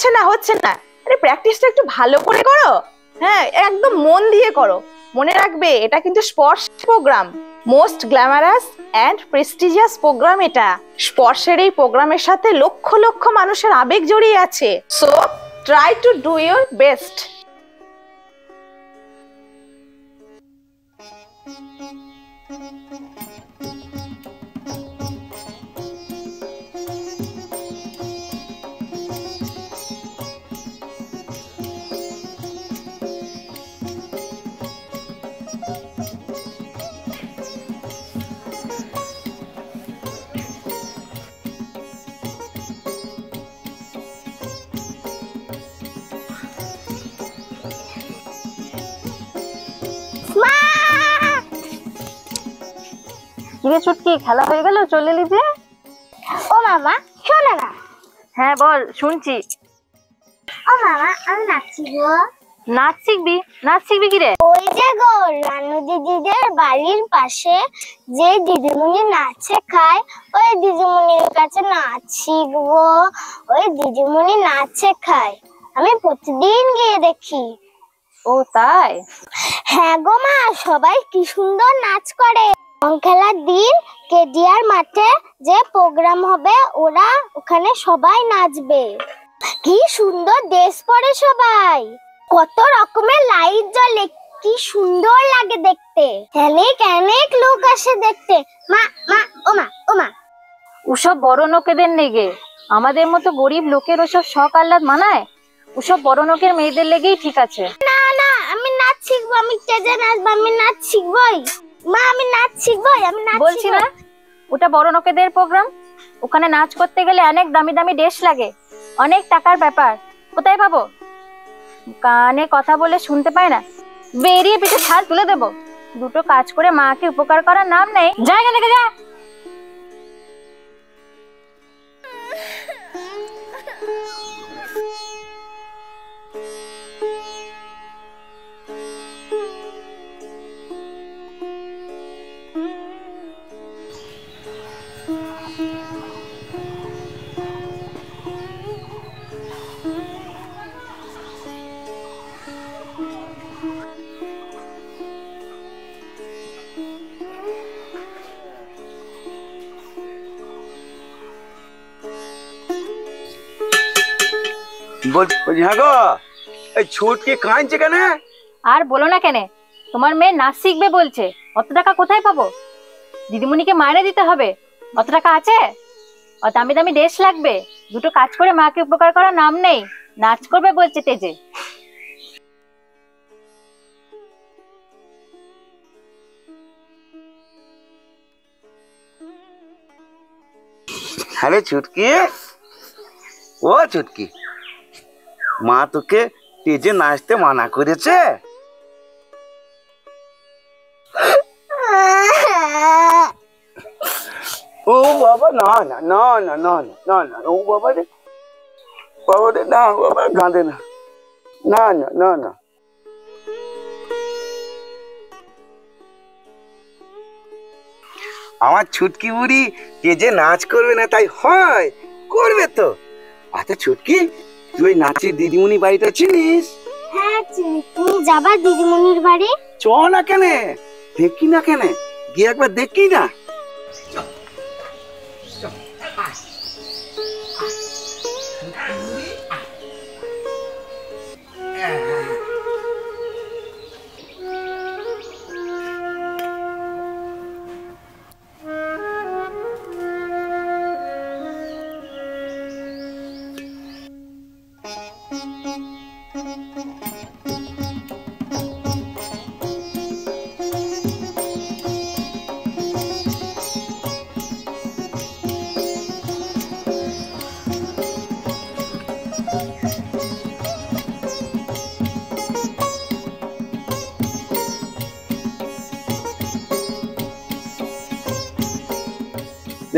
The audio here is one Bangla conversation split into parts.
হচ্ছে না হচ্ছে না, আরে প্র্যাকটিসটা একটু ভালো করে করো। হ্যাঁ, একদম মন দিয়ে করো। মনে রাখবে এটা কিন্তু Sparsh program, most glamorous and prestigious program. এটা স্পর্শের এই প্রোগ্রামের সাথে লক্ষ লক্ষ মানুষের আবেগ জড়িয়ে আছে। So try to do your best. কিরে ছুটকি, খেলা হয়ে গেল, চলে এলি যে? ও মামা শোনো না। হ্যাঁ বল, শুনছি। ও মামা আমি নাচ শিখবো। নাচ শিখবি? নাচ শিখবি কি রে? ওই যে গো রানু দিদিদের বাড়ির পাশে যে দিদিমণি নাচ শেখায়, ওই দিদিমণির কাছে নাচ শিখবো। ওই দিদিমণি নাচ শেখায়, আমি প্রতিদিন গিয়ে দেখি। ও তাই? হ্যাঁ গো মা, সবাই কি সুন্দর নাচ করে। রং খেলার দিন কেডিআর মাঠে যে প্রোগ্রাম হবে, ওরা ওখানে সবাই নাচবে। কি সুন্দর ড্রেস পরে সবাই, কত রকমের লাইট জ্বলে, কি সুন্দর লাগে দেখতে। অনেক অনেক লোক আসে দেখতে। মা মা ও মা ও মা, ওসব বড় লোকেদের লেগে, আমাদের মতো গরিব লোকের ওসব শখ আহ্লাদ মানায়? ওসব বড় লোকের মেয়েদের লেগেই ঠিক আছে। না না, আমি নাচ শিখবো, আমি স্টেজে নাচবো, আমি নাচ শিখবই। মা আমি নাচ শিখবই, আমি নাচ বলছি না, ওটা বড় লোকেদের প্রোগ্রাম। ওখানে নাচ করতে গেলে অনেক দামি দামি ড্রেস লাগে, অনেক টাকার ব্যাপার। কোথায় পাবো? কানে কথা বলে শুনতে পায় না, বেরিয়ে পিঠে ছাল তুলে দেবো। দুটো কাজ করে মাকে উপকার করার নাম নেই। জায়গা থেকে যা। হ্যাঁ গো, এই ছুটকি কাঁদছে কেন? আর বলো না কেন, তোমার মেয়ে নাচ শিখবে বলছে। অত টাকা কোথায় পাবো? দিদিমণিকে মাইনে দিতে হবে, অত টাকা আছে? অত দামি দামি ড্রেস লাগবে, দুটো কাজ করে মাকে উপকার করার নাম নেই। নাচ করবে বলছে তেজে। আরে ছুটকি, ও ছুটকি, মা তোকে তেজে নাচতে মানা করেছে? ও বাবা, না না না না না না না, ও বাবা রে, বাবা রে, না বাবা, কাঁদে না, না না না না। আমার ছুটকি বুড়ি তেজে নাচ করবে না তাই হয়? করবে তো। আচ্ছা ছুটকি, তুই নাচের দিদিমণি বাড়িটা চিনিস? হ্যাঁ চিনি। তুমি যাবা দিদিমণির বাড়ি? চ না কেন, দেখি না কেন, গিয়ে একবার দেখি না।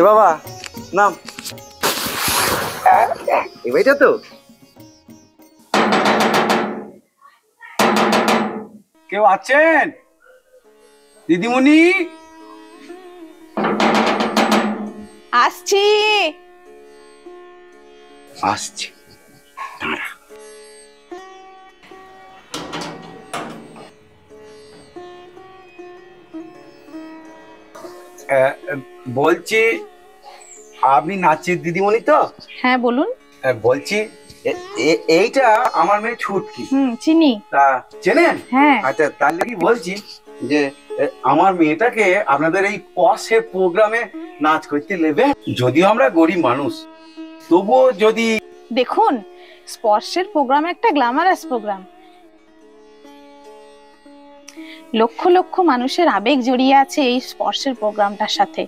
বাবা নাম, এবারটা তো কেউ আছেন? দিদিমণি আসছি। আসছে, দাঁড়া। বলছি আপনি নাচের দিদিমণি তো? হ্যাঁ বলুন। বলছি এইটা আমার মেয়ে ছুটকি। চিনি। তা চেনেন? হ্যাঁ। আচ্ছা তাহলে কি বলছি যে আমার মেয়েটাকে আপনাদের এই পশের প্রোগ্রামে নাচ করতে নেবে। যদিও আমরা গরিব মানুষ, তবুও যদি দেখুন, স্পর্শের প্রোগ্রাম একটা গ্ল্যামারাস প্রোগ্রাম। লক্ষ লক্ষ মানুষের আবেগ জড়িয়ে আছে এই স্পর্শের প্রোগ্রামটার সাথে।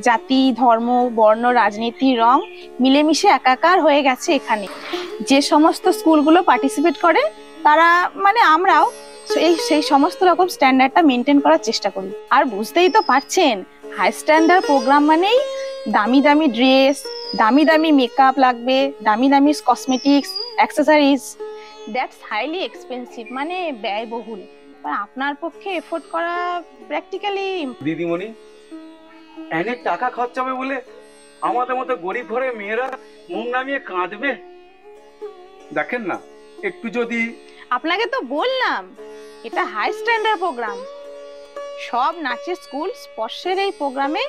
জাতি, ধর্ম, বর্ণ, রাজনীতি, রং মিলেমিশে একাকার হয়ে গেছে এখানে। যে সমস্ত স্কুলগুলো পার্টিসিপেট করে তারা মানে আমরাও সেই সমস্ত রকম স্ট্যান্ডার্ডটা মেনটেন করার চেষ্টা করি। আর বুঝতেই তো পারছেন, হাই স্ট্যান্ডার্ড প্রোগ্রাম মানেই দামি দামি ড্রেস, দামি দামি মেকআপ লাগবে, দামি দামি cosmetics, accessories. That's highly expensive, মানে ব্যয়বহুল। আপনার পক্ষে এফোর্ড করা প্র্যাকটিক্যালি। দিদিমণি, অনেক টাকা খরচ হবে বলে আমাদের মতো গরিব ঘরে মেয়েরা মুখ নামিয়ে কাঁদবে? দেখেন না একটু যদি। আপনাকে তো বললাম এটা হাই স্ট্যান্ডার্ড প্রোগ্রাম। সব নাচের স্কুল স্পর্শের এই প্রোগ্রামে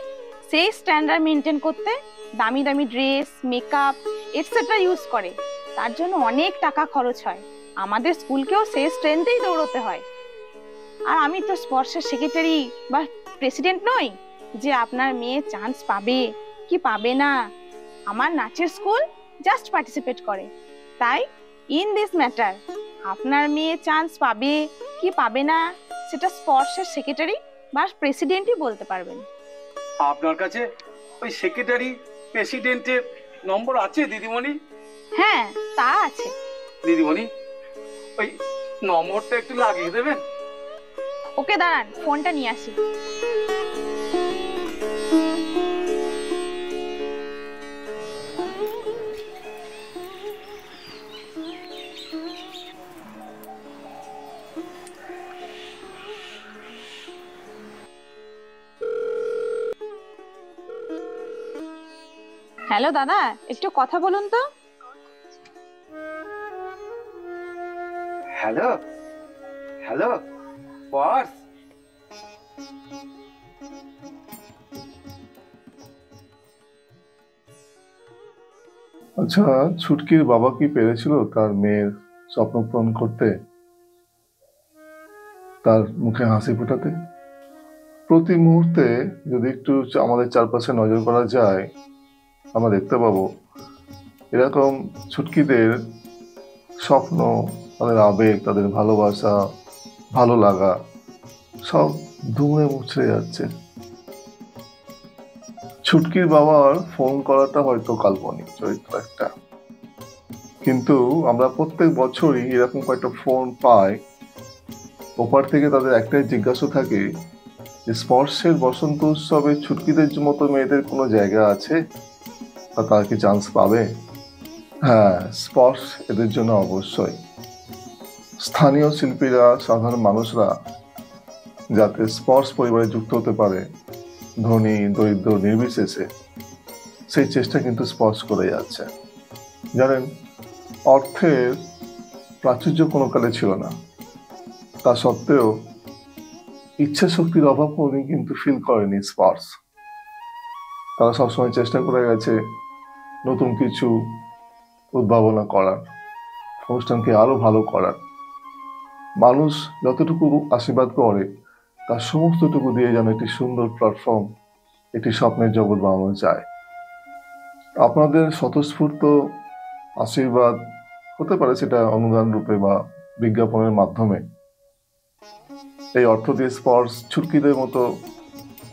সেই স্ট্যান্ডার্ড মেনটেন করতে দামি দামি ড্রেস, মেকআপ এটসেট্রা ইউজ করে। তার জন্য অনেক টাকা খরচ হয়। আমাদের স্কুলকেও সেই স্ট্রেন্থেই দৌড়তে হয়। আর আমি তো স্পর্শের সেক্রেটারি বা প্রেসিডেন্ট নই যে আপনার মেয়ে চান্স পাবে কি পাবে না। আমার নাচের স্কুল জাস্ট পার্টিসিপেট করে। তাই ইন দিস ম্যাটার আপনার মেয়ে চান্স পাবে কি পাবে না সেটা স্পর্শের সেক্রেটারি বা প্রেসিডেন্টই বলতে পারবেন। আপনার কাছে ওই সেক্রেটারি প্রেসিডেন্টের নম্বর আছে দিদিমণি? হ্যাঁ তা আছে। দিদিমণি ওই নম্বরটা একটু লাগিয়ে দেবেন? ওকে দাঁড়ান, ফোনটা নিয়ে আসি। হ্যালো দাদা, একটু কথা বলুন তো। Hello hello boss. আচ্ছা, ছুটকির বাবা কি পেরেছিল তার মেয়ের স্বপ্ন পূরণ করতে, তার মুখে হাসি ফোটাতে? প্রতি মুহূর্তে যদি একটু আমাদের চারপাশে নজর করা যায়, আমরা দেখতে পাবো এরকম ছুটকিদের স্বপ্ন, তাদের আবেগ, তাদের ভালোবাসা, ভালো লাগা সব ধুমড়ে মুচড়ে যাচ্ছে। ছুটকির বাবার ফোন করাটা হয়তো কাল্পনিক চরিত্র একটা, কিন্তু আমরা প্রত্যেক বছরই এরকম কয়েকটা ফোন পাই। ওপার থেকে তাদের একটাই জিজ্ঞাসা থাকে যে স্পর্শের বসন্ত উৎসবে ছুটকিদের মতো মেয়েদের কোনো জায়গা আছে বা তারা কি চান্স পাবে? হ্যাঁ, স্পর্শ এদের জন্য অবশ্যই। স্থানীয় শিল্পীরা, সাধারণ মানুষরা যাতে স্পর্শ পরিবারে যুক্ত হতে পারে, ধনী দরিদ্র নির্বিশেষে, সেই চেষ্টা কিন্তু স্পর্শ করে যাচ্ছে। জানেন, অর্থের প্রাচুর্য কোনো কালে ছিল না, তা সত্ত্বেও ইচ্ছা শক্তির অভাব কোনোদিন কিন্তু ফিল করেনি স্পর্শ। তারা সবসময় চেষ্টা করে গেছে নতুন কিছু উদ্ভাবনা করার, অনুষ্ঠানকে আরো ভালো করার। মানুষ যতটুকু আশীর্বাদ করে তার সমস্তটুকু দিয়ে যেন একটি সুন্দর প্ল্যাটফর্ম, একটি স্বপ্নের জগৎ বানানো যায়। আপনাদের স্বতঃস্ফূর্ত আশীর্বাদ হতে পারে সেটা অনুদান রূপে বা বিজ্ঞাপনের মাধ্যমে, এই অর্থ দিয়ে স্পর্শ ছুটকিদের মতো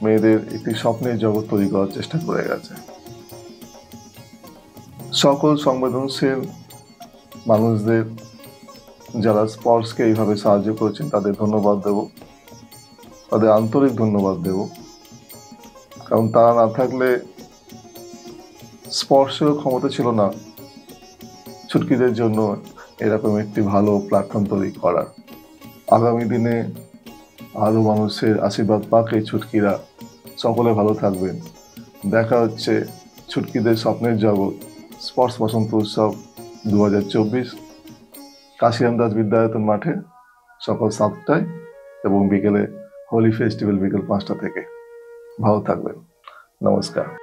মেয়েদের একটি স্বপ্নের জগৎ তৈরি করার চেষ্টা করে গেছে। সকল সংবেদনশীল মানুষদের যারা স্পর্শকে এইভাবে সাহায্য করেছেন তাদের ধন্যবাদ দেব, তাদের আন্তরিক ধন্যবাদ দেব। কারণ তারা না থাকলে স্পর্শেরও ক্ষমতা ছিল না ছুটকিদের জন্য এরকম একটি ভালো প্ল্যাটফর্ম তৈরি করার। আগামী দিনে আরো মানুষের আশীর্বাদ পাক এই ছুটকিরা। সকলে ভালো থাকবেন। দেখা হচ্ছে ছুটকিদের স্বপ্নের জগৎ স্পর্শ বসন্ত উৎসব 2024 কাশিরাম দাস বিদ্যায়তন মাঠে সকাল 7টায় এবং বিকেলে হোলি ফেস্টিভ্যাল বিকেল 5টা থেকে। ভালো থাকবেন। নমস্কার।